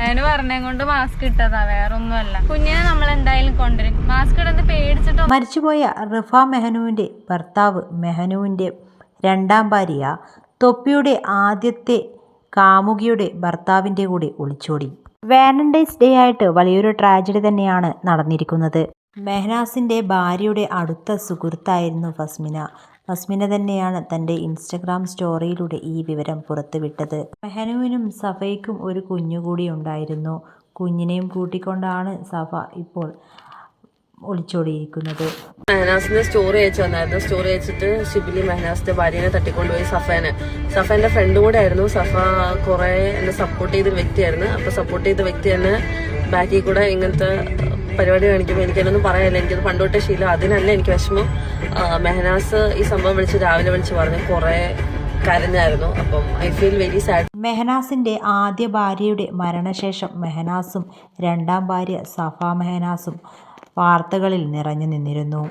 മെഹനു പറഞ്ഞേ കൊണ്ട് മാസ്ക് ഇട്ടതാ, വേറൊന്നുമല്ല. കുഞ്ഞിനെ നമ്മൾ എന്തായാലും കൊണ്ടുവരും. മാസ്ക് ഇടുന്നത് പേടിച്ചിട്ടോ. മരിച്ചുപോയ റിഫ മെഹനുവിൻ്റെ ഭർത്താവ് മെഹനുവിൻ്റെ രണ്ടാം ഭാര്യ തൊപ്പിയുടെ ആദ്യത്തെ കാമുകിയുടെ ഭർത്താവിൻ്റെ കൂടെ ഒളിച്ചോടി. വാലന്റൈൻസ് ഡേ ആയിട്ട് വലിയൊരു ട്രാജഡി തന്നെയാണ് നടന്നിരിക്കുന്നത്. മെഹനാസിൻ്റെ ഭാര്യയുടെ അടുത്ത സുഹൃത്തായിരുന്നു ഫസ്മിന. ഫസ്മിന തന്നെയാണ് തൻ്റെ ഇൻസ്റ്റഗ്രാം സ്റ്റോറിയിലൂടെ ഈ വിവരം പുറത്തുവിട്ടത്. മെഹനുവിനും സഫയ്ക്കും ഒരു കുഞ്ഞുകൂടി ഉണ്ടായിരുന്നു. കുഞ്ഞിനെയും കൂട്ടിക്കൊണ്ടാണ് സഫ ഇപ്പോൾ ഒളിച്ചോടിയിരിക്കുന്നത്. മെഹനാസിന്റെ സ്റ്റോറി അയച്ചു വന്നായിരുന്നു. സ്റ്റോറി അയച്ചിട്ട് ഷിബിലി മെഹനാസിന്റെ ഭാര്യനെ തട്ടിക്കൊണ്ടുപോയി സഫേന്റെ ഫ്രണ്ടും കൂടെ ആയിരുന്നു. സഫ കുറെ എന്നെ സപ്പോർട്ട് ചെയ്തൊരു വ്യക്തിയായിരുന്നു. അപ്പൊ സപ്പോർട്ട് ചെയ്ത വ്യക്തി തന്നെ ബാക്കിൽ കൂടെ ഇങ്ങനത്തെ പരിപാടി കാണിക്കുമ്പോൾ എനിക്കതിനൊന്നും പറയാനില്ല. എനിക്കത് പണ്ടോട്ടെ ശീലം. അതിനല്ല എനിക്ക് വിഷമം. മെഹനാസ് ഈ സംഭവം രാവിലെ വിളിച്ച് പറഞ്ഞു കുറെ കരഞ്ഞായിരുന്നു. അപ്പം ഐ ഫീൽ വെരി സാഡ്. മെഹനാസിൻ്റെ ആദ്യ ഭാര്യയുടെ മരണശേഷം മെഹനാസും രണ്ടാം ഭാര്യ സഫ മെഹനാസും വാർത്തകളിൽ നിറഞ്ഞു നിന്നിരുന്നു.